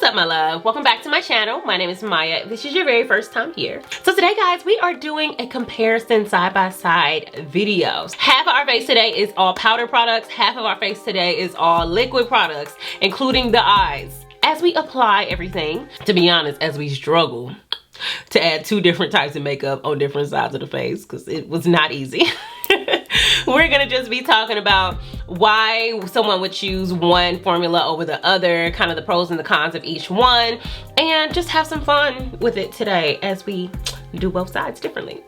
up, my love? Welcome back to my channel. My name is Maya. If this is your very first time here. So today, guys, we are doing a comparison side-by-side video. Half of our face today is all powder products. Half of our face today is all liquid products, including the eyes. As we apply everything, to be honest, as we struggle to add two different types of makeup on different sides of the face, because it was not easy. We're gonna just be talking about why someone would choose one formula over the other, kind of the pros and the cons of each one, and just have some fun with it today as we do both sides differently.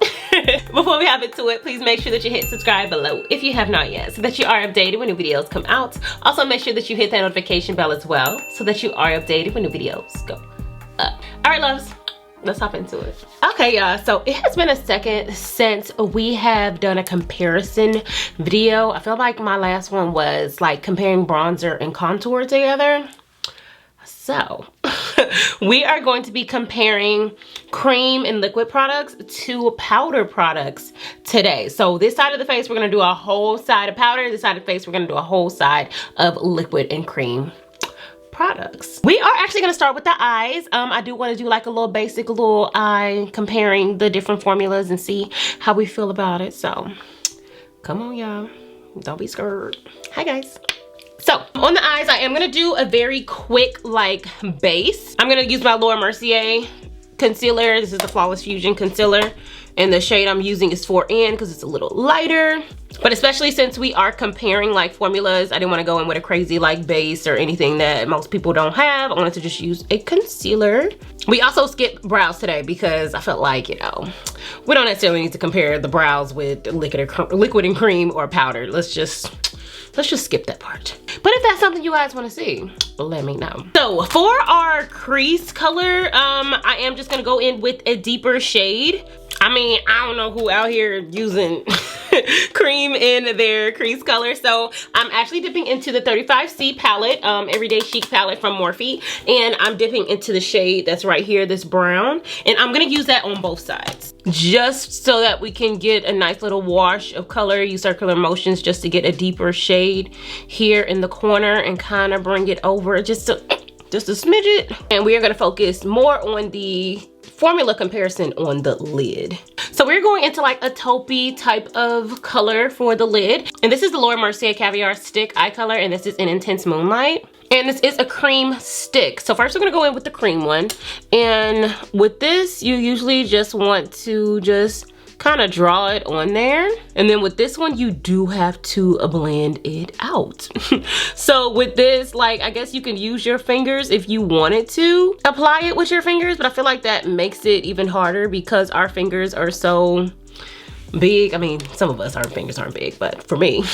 Before we hop into it, please make sure that you hit subscribe below if you have not yet, so that you are updated when new videos come out. Also, make sure that you hit that notification bell as well, so that you are updated when new videos go up. All right, loves. Let's hop into it. Okay, y'all, so it has been a second since we have done a comparison video. I feel like my last one was like comparing bronzer and contour together. So we are going to be comparing cream and liquid products to powder products today. So this side of the face, we're gonna do a whole side of powder. This side of the face, we're gonna do a whole side of liquid and cream products. We are actually gonna start with the eyes. I do want to do like a little basic little eye comparing the different formulas and see how we feel about it. So come on, y'all, don't be scared. Hi guys. So on the eyes, I am gonna do a very quick like base. I'm gonna use my Laura Mercier concealer. This is the Flawless Fusion concealer, and the shade I'm using is 4N because it's a little lighter. But especially since we are comparing like formulas, I didn't want to go in with a crazy like base or anything that most people don't have. I wanted to just use a concealer. We also skipped brows today because I felt like, you know, we don't necessarily need to compare the brows with liquid and cream or powder. Let's just skip that part. But if that's something you guys want to see, let me know. So for our crease color, I am just gonna go in with a deeper shade. I mean, I don't know who out here using cream in their crease color. So I'm actually dipping into the 35C palette, Everyday Chic palette from Morphe. And I'm dipping into the shade that's right here, this brown. And I'm gonna use that on both sides, just so that we can get a nice little wash of color. Use circular motions just to get a deeper shade here in the corner and kind of bring it over just a smidget. And we are gonna focus more on the formula comparison on the lid. So we're going into like a taupey type of color for the lid. And this is the Laura Mercier Caviar Stick Eye Color, and this is in Intense Moonlight. And this is a cream stick. So first we're gonna go in with the cream one. And with this, you usually just want to just kind of draw it on there. And then with this one, you do have to blend it out. So with this, like, I guess you can use your fingers if you wanted to apply it with your fingers, but I feel like that makes it even harder because our fingers are so big. I mean, some of us, our fingers aren't big, but for me,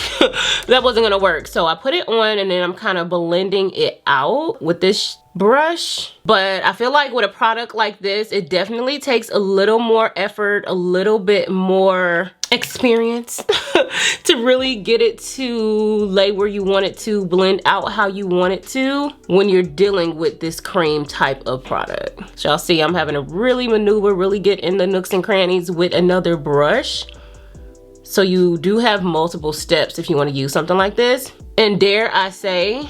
that wasn't gonna work. So I put it on and then I'm kind of blending it out with this brush. But I feel like with a product like this, it definitely takes a little more effort, a little bit more experience to really get it to lay where you want it to, blend out how you want it to when you're dealing with this cream type of product. So y'all see I'm having to really maneuver, really get in the nooks and crannies with another brush. So you do have multiple steps if you want to use something like this. And dare I say,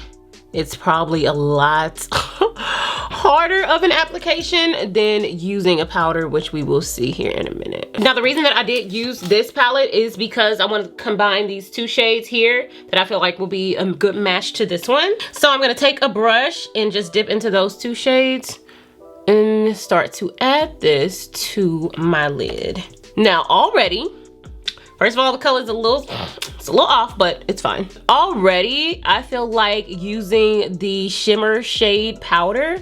it's probably a lot harder of an application than using a powder, which we will see here in a minute. Now, the reason that I did use this palette is because I want to combine these two shades here that I feel like will be a good match to this one. So I'm going to take a brush and just dip into those two shades and start to add this to my lid. Now, already, first of all, the color's it's a little off, but it's fine. Already, I feel like using the shimmer shade powder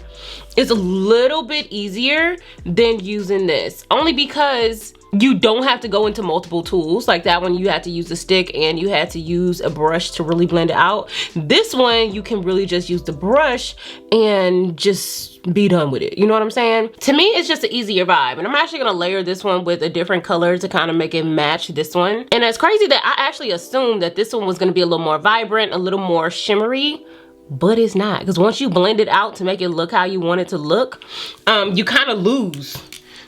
is a little bit easier than using this. Only because you don't have to go into multiple tools. Like that one, you had to use a stick and you had to use a brush to really blend it out. This one, you can really just use the brush and just be done with it. You know what I'm saying? To me, it's just an easier vibe. And I'm actually gonna layer this one with a different color to kind of make it match this one. And it's crazy that I actually assumed that this one was gonna be a little more vibrant, a little more shimmery, but it's not. Because once you blend it out to make it look how you want it to look, you kind of lose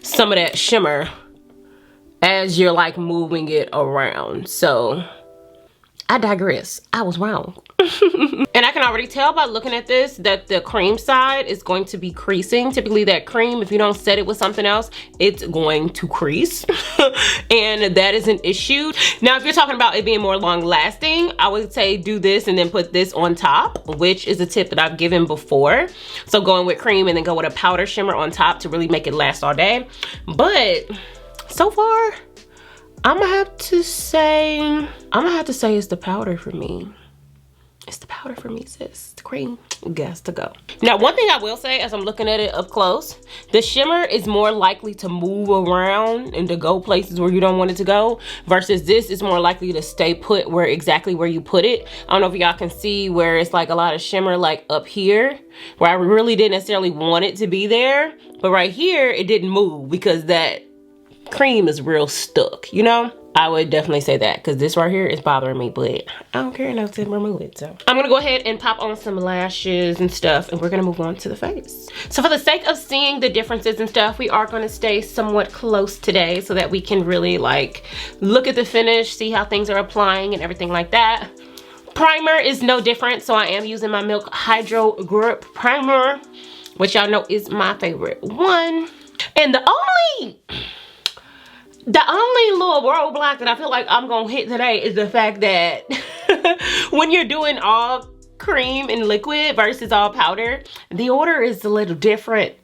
some of that shimmer as you're like moving it around. So I digress. I was wrong. And I can already tell by looking at this that the cream side is going to be creasing. Typically that cream, if you don't set it with something else, it's going to crease. And that is an issue. Now, if you're talking about it being more long lasting, I would say do this and then put this on top, which is a tip that I've given before. So going with cream and then go with a powder shimmer on top to really make it last all day. But so far, I'm gonna have to say it's the powder for me. It's the powder for me, sis. The cream got to go. Now, one thing I will say as I'm looking at it up close, the shimmer is more likely to move around and to go places where you don't want it to go, versus this is more likely to stay put exactly where you put it. I don't know if y'all can see where it's like a lot of shimmer like up here, where I really didn't necessarily want it to be there. But right here, it didn't move because that cream is real stuck, you know? I would definitely say that, because this right here is bothering me, but I don't care enough to remove it. So I'm gonna go ahead and pop on some lashes and stuff, and we're gonna move on to the face. So for the sake of seeing the differences and stuff, we are gonna stay somewhat close today so that we can really like look at the finish, see how things are applying and everything like that. Primer is no different, so I am using my Milk Hydro Grip Primer, which y'all know is my favorite one. And the only little roadblock that I feel like I'm gonna hit today is the fact that when you're doing all cream and liquid versus all powder, the order is a little different.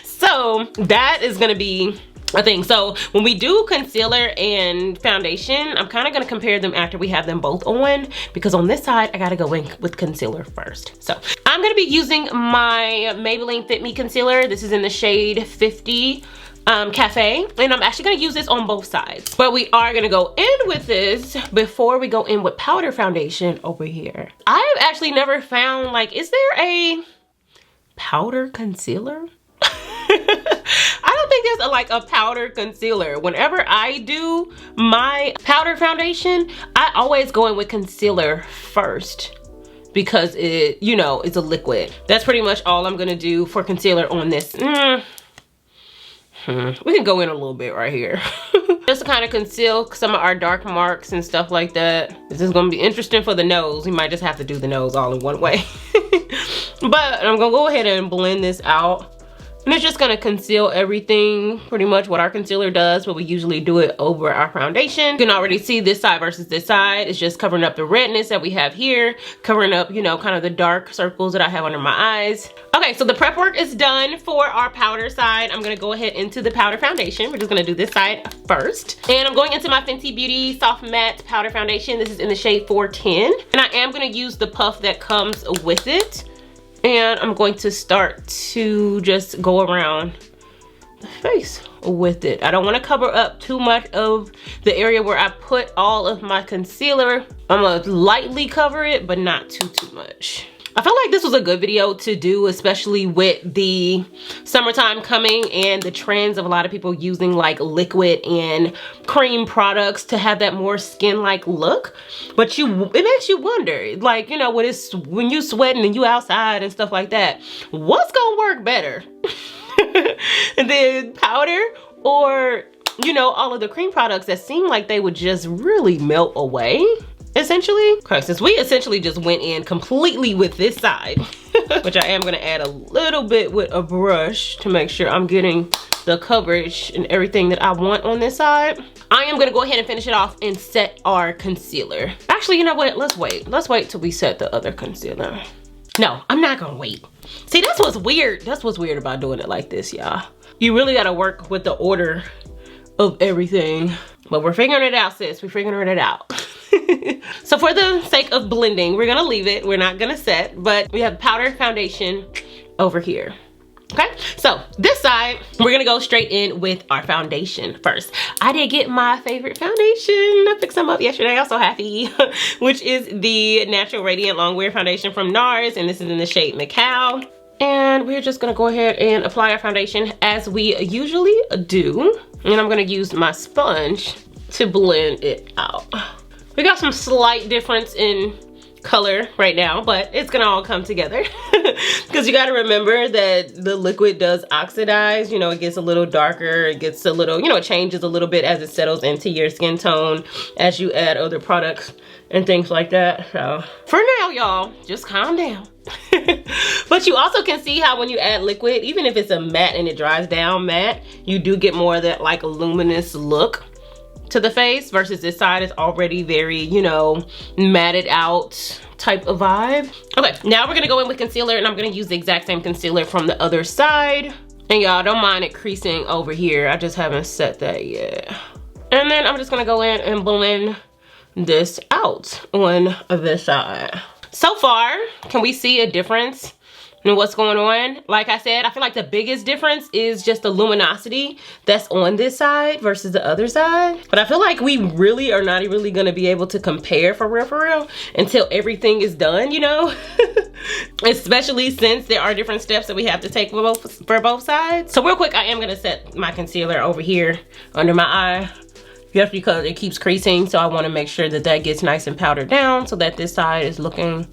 So that is gonna be a thing. So when we do concealer and foundation, I'm kind of gonna compare them after we have them both on, because on this side I gotta go in with concealer first. So I'm gonna be using my Maybelline Fit Me concealer. This is in the shade 50 Cafe, and I'm actually gonna use this on both sides, but we are gonna go in with this before we go in with powder foundation over here. I have actually never found, like, is there a powder concealer? I don't think there's a powder concealer. Whenever I do my powder foundation, I always go in with concealer first, because it, you know, it's a liquid. That's pretty much all I'm gonna do for concealer on this. We can go in a little bit right here. Just to kind of conceal some of our dark marks and stuff like that. This is gonna be interesting for the nose. We might just have to do the nose all in one way. But I'm gonna go ahead and blend this out. And it's just gonna conceal everything, pretty much what our concealer does, but we usually do it over our foundation. You can already see this side versus this side. It's just covering up the redness that we have here, covering up, you know, kind of the dark circles that I have under my eyes. Okay, so the prep work is done for our powder side. I'm gonna go ahead into the powder foundation. We're just gonna do this side first. And I'm going into my Fenty Beauty Soft Matte Powder Foundation. This is in the shade 410. And I am gonna use the puff that comes with it. And I'm going to start to just go around the face with it. I don't want to cover up too much of the area where I put all of my concealer. I'm gonna lightly cover it, but not too much. I felt like this was a good video to do, especially with the summertime coming and the trends of a lot of people using like liquid and cream products to have that more skin-like look. But it makes you wonder, like, you know, when you sweating and you outside and stuff like that, what's gonna work better? And then powder or, you know, all of the cream products that seem like they would just really melt away, essentially. Okay, since we essentially just went in completely with this side, which I am gonna add a little bit with a brush to make sure I'm getting the coverage and everything that I want on this side. I am gonna go ahead and finish it off and set our concealer. Actually, you know what? Let's wait. Let's wait till we set the other concealer. No, I'm not gonna wait. See, that's what's weird. That's what's weird about doing it like this, y'all. You really gotta work with the order of everything. But we're figuring it out, sis. We're figuring it out. So for the sake of blending, we're gonna leave it. We're not gonna set, but we have powder foundation over here. Okay, so this side, we're gonna go straight in with our foundation first. I did get my favorite foundation. I picked some up yesterday, I'm so happy, which is the Natural Radiant Longwear Foundation from NARS, and this is in the shade Macao. And we're just gonna go ahead and apply our foundation as we usually do. And I'm gonna use my sponge to blend it out. We got some slight difference in color right now, but it's gonna all come together. Because you got to remember that the liquid does oxidize. You know, it gets a little darker, it gets a little, you know, it changes a little bit as it settles into your skin tone as you add other products and things like that. So for now, y'all, just calm down. But you also can see how when you add liquid, even if it's a matte and it dries down matte, you do get more of that like luminous look to the face, versus this side is already very, you know, matted out type of vibe. Okay, now we're gonna go in with concealer, and I'm gonna use the exact same concealer from the other side. And y'all, don't mind it creasing over here. I just haven't set that yet. And then I'm just gonna go in and blend this out on this side. So far, can we see a difference in what's going on? Like I said, I feel like the biggest difference is just the luminosity that's on this side versus the other side. But I feel like we really are not really gonna be able to compare for real until everything is done, you know? Especially since there are different steps that we have to take for both sides. So real quick, I am gonna set my concealer over here under my eye, just because it keeps creasing. So I wanna make sure that that gets nice and powdered down so that this side is looking,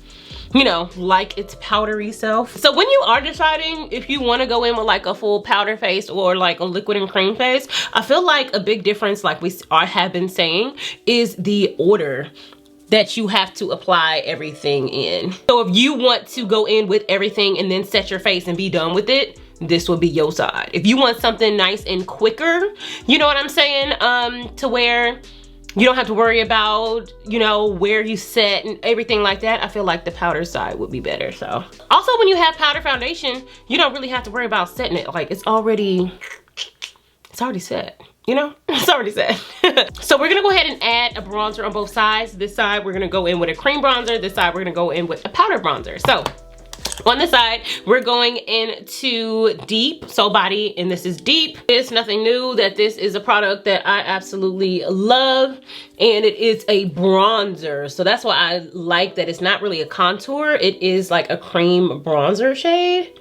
you know, like its powdery self. So when you are deciding if you want to go in with like a full powder face or like a liquid and cream face, I feel like a big difference, like we have been saying, is the order that you have to apply everything in. So if you want to go in with everything and then set your face and be done with it, this will be your side. If you want something nice and quicker, you know what I'm saying, to where you don't have to worry about, you know, where you set and everything like that, I feel like the powder side would be better. So also, when you have powder foundation, you don't really have to worry about setting it. Like it's already set, you know, it's already set. So we're gonna go ahead and add a bronzer on both sides. This side we're gonna go in with a cream bronzer, this side we're gonna go in with a powder bronzer. So on this side, we're going into Deep, So Body, and this is Deep. It's nothing new that this is a product that I absolutely love, and it is a bronzer. So that's why I like that it's not really a contour. It is like a cream bronzer shade.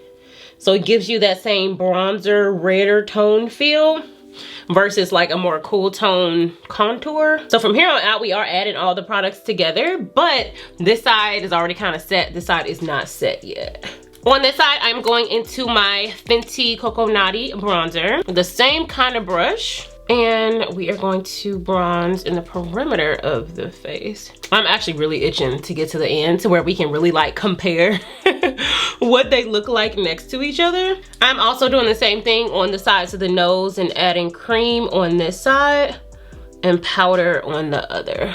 So it gives you that same bronzer, redder tone feel versus like a more cool tone contour. So from here on out, we are adding all the products together, but this side is already kind of set. This side is not set yet. On this side, I'm going into my Fenty Coco Naughty bronzer, the same kind of brush, and we are going to bronze in the perimeter of the face. I'm actually really itching to get to the end to where we can really like compare what they look like next to each other. I'm also doing the same thing on the sides of the nose and adding cream on this side and powder on the other.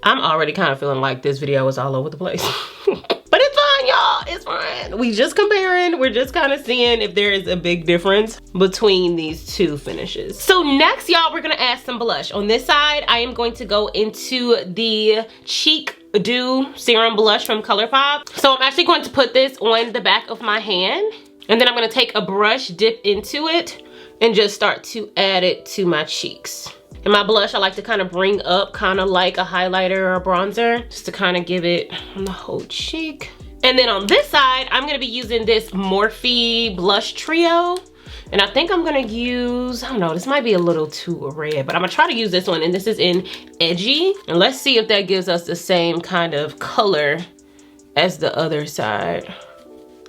I'm already kind of feeling like this video is all over the place. But it's fine, y'all, it's fine. We just comparing, we're just kind of seeing if there is a big difference between these two finishes. So next, y'all, we're gonna add some blush. On this side, I am going to go into the Cheek Dew Serum Blush from Colourpop. So I'm actually going to put this on the back of my hand, and then I'm gonna take a brush, dip into it, and just start to add it to my cheeks. And my blush, I like to kind of bring up kind of like a highlighter or a bronzer, just to kind of give it on the whole cheek. And then on this side, I'm gonna be using this Morphe Blush Trio. And I think I'm gonna use, I don't know, this might be a little too red, but I'm gonna try to use this one, and this is in Edgy. And let's see if that gives us the same kind of color as the other side.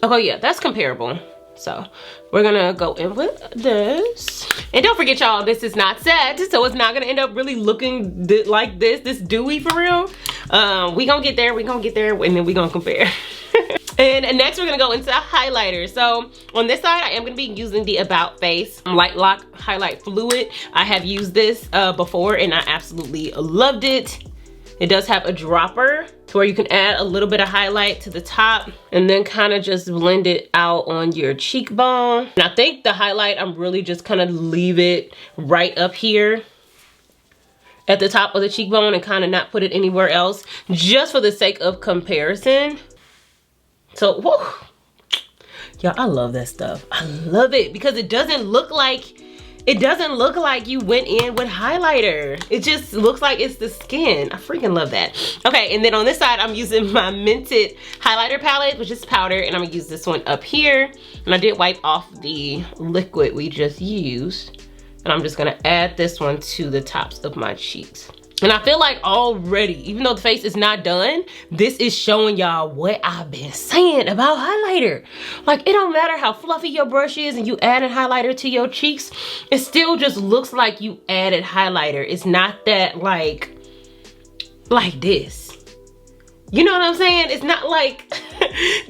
Oh yeah, that's comparable. So we're gonna go in with this. And don't forget, y'all, this is not set, so it's not gonna end up really looking like this dewy for real. We gonna get there, and then we gonna compare. And next we're gonna go into highlighter. So on this side, I am gonna be using the About Face Light Lock Highlight Fluid. I have used this before, and I absolutely loved it. It does have a dropper to where you can add a little bit of highlight to the top and then kind of just blend it out on your cheekbone. And I think the highlight, I'm really just kind of leave it right up here at the top of the cheekbone and kind of not put it anywhere else, just for the sake of comparison. So, whew. Y'all, I love that stuff. I love it because it doesn't look like you went in with highlighter. It just looks like it's the skin. I freaking love that. Okay, and then on this side, I'm using my Mented highlighter palette, which is powder, and I'm gonna use this one up here. And I did wipe off the liquid we just used. And I'm just gonna add this one to the tops of my cheeks. And I feel like already, even though the face is not done, this is showing y'all what I've been saying about highlighter. Like, it don't matter how fluffy your brush is and you added highlighter to your cheeks, it still just looks like you added highlighter. It's not that like this. You know what I'm saying? It's not like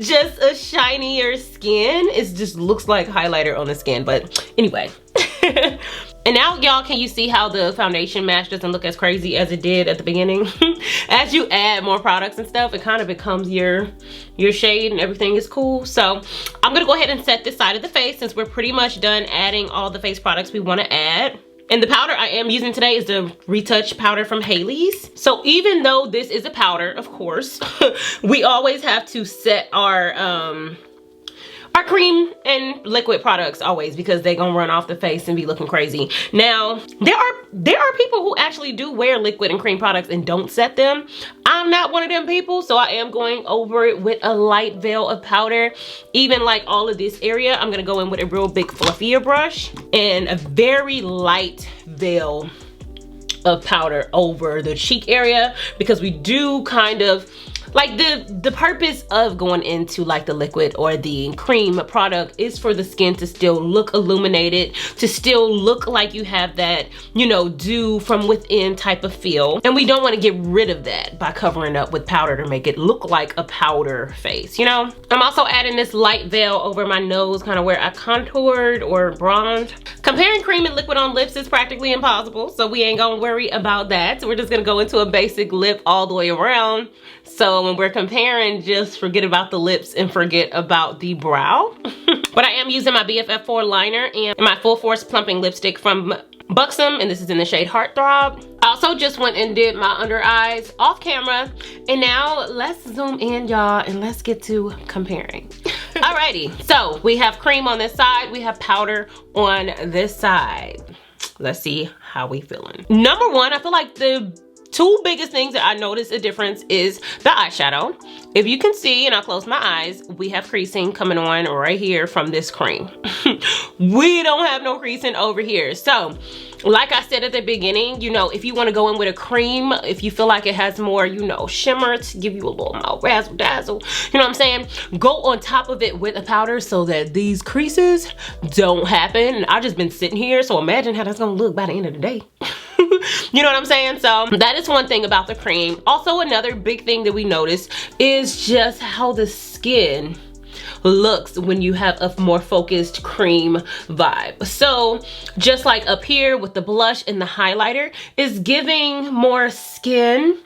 just a shinier skin. It just looks like highlighter on the skin. But anyway. And now, y'all, can you see how the foundation match doesn't look as crazy as it did at the beginning? As you add more products and stuff, it kind of becomes your shade and everything is cool. So I'm gonna go ahead and set this side of the face since we're pretty much done adding all the face products we want to add. And the powder I am using today is the Retouch powder from Haley's. So even though this is a powder, of course, we always have to set our cream and liquid products always, because they're gonna run off the face and be looking crazy. Now, there are people who actually do wear liquid and cream products and don't set them. I'm not one of them people, so I am going over it with a light veil of powder. Even like all of this area, I'm gonna go in with a real big fluffier brush and a very light veil of powder over the cheek area, because we do kind of like the purpose of going into like the liquid or the cream product is for the skin to still look illuminated, to still look like you have that, you know, dew from within type of feel. And we don't want to get rid of that by covering up with powder to make it look like a powder face, you know? I'm also adding this light veil over my nose, kind of where I contoured or bronzed. Comparing cream and liquid on lips is practically impossible, so we ain't gonna worry about that. So we're just gonna go into a basic lip all the way around. So when we're comparing, just forget about the lips and forget about the brow. But I am using my BFF4 liner and my Full Force Plumping Lipstick from Buxom, and this is in the shade Heartthrob. I also just went and did my under eyes off camera. And now let's zoom in, y'all, and let's get to comparing. Alrighty, so we have cream on this side, we have powder on this side. Let's see how we feeling. Number one, I feel like the two biggest things that I noticed a difference is the eyeshadow. If you can see, and I'll close my eyes, we have creasing coming on right here from this cream. We don't have no creasing over here. So, like I said at the beginning, you know, if you want to go in with a cream, if you feel like it has more, you know, shimmer to give you a little more razzle dazzle, you know what I'm saying? Go on top of it with a powder so that these creases don't happen. And I've just been sitting here, so imagine how that's gonna look by the end of the day. You know what I'm saying? So that is one thing about the cream. Also, another big thing that we notice is just how the skin looks when you have a more focused cream vibe. So just like up here with the blush and the highlighter is giving more skin,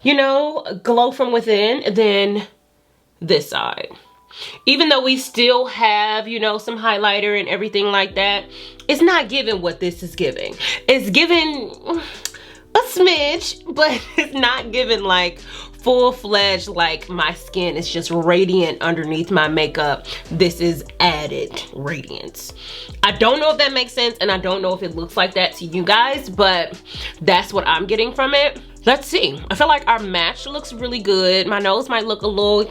you know, glow from within than this side. Even though we still have, you know, some highlighter and everything like that, it's not giving what this is giving. It's giving a smidge, but it's not giving like full-fledged, like my skin is just radiant underneath my makeup. This is added radiance. I don't know if that makes sense, and I don't know if it looks like that to you guys, but that's what I'm getting from it. Let's see. I feel like our match looks really good. My nose might look a little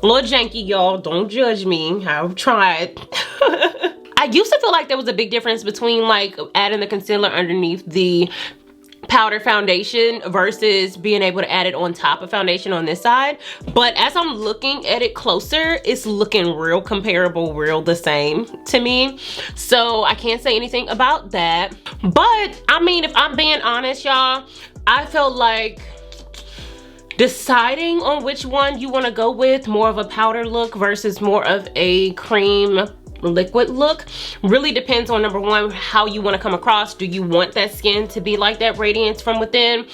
janky, y'all. Don't judge me. I've tried. I used to feel like there was a big difference between like adding the concealer underneath the powder foundation versus being able to add it on top of foundation on this side. But as I'm looking at it closer, it's looking real comparable, real the same to me. So I can't say anything about that. But I mean, if I'm being honest, y'all, I felt like deciding on which one you want to go with, more of a powder look versus more of a cream liquid look, really depends on, number one, how you want to come across. Do you want that skin to be like that radiance from within,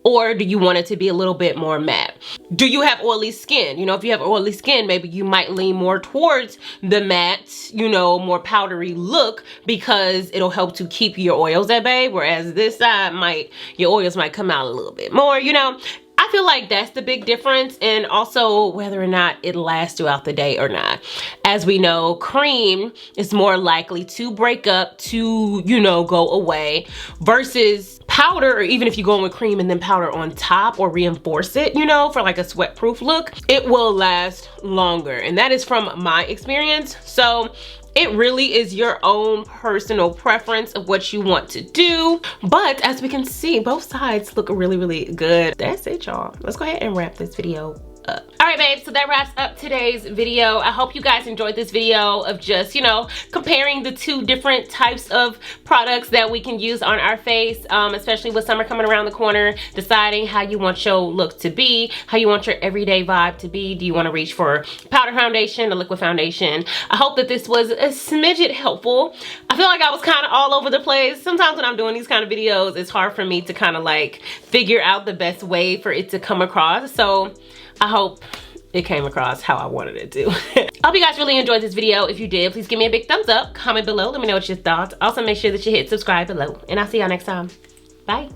or do you want it to be a little bit more matte? Do you have oily skin? You know, if you have oily skin, maybe you might lean more towards the matte, you know, more powdery look, because it'll help to keep your oils at bay, whereas this side your oils might come out a little bit more, you know. I feel like that's the big difference, and also whether or not it lasts throughout the day or not. As we know, cream is more likely to break up, to, you know, go away, versus powder, or even if you go in with cream and then powder on top or reinforce it, you know, for like a sweat proof look, it will last longer. And that is from my experience. So It really is your own personal preference of what you want to do. But as we can see, both sides look really, really good. That's it, y'all. Let's go ahead and wrap this video up. All right, babes, so that wraps up today's video. I hope you guys enjoyed this video of just, you know, comparing the two different types of products that we can use on our face, especially with summer coming around the corner, deciding how you want your look to be, how you want your everyday vibe to be. Do you want to reach for powder foundation or liquid foundation? I hope that this was a smidget helpful. I feel like I was kind of all over the place. Sometimes when I'm doing these kind of videos, it's hard for me to kind of like figure out the best way for it to come across. So I hope it came across how I wanted it to. I hope you guys really enjoyed this video. If you did, please give me a big thumbs up, comment below, let me know what your thoughts. Also make sure that you hit subscribe below, and I'll see y'all next time. Bye.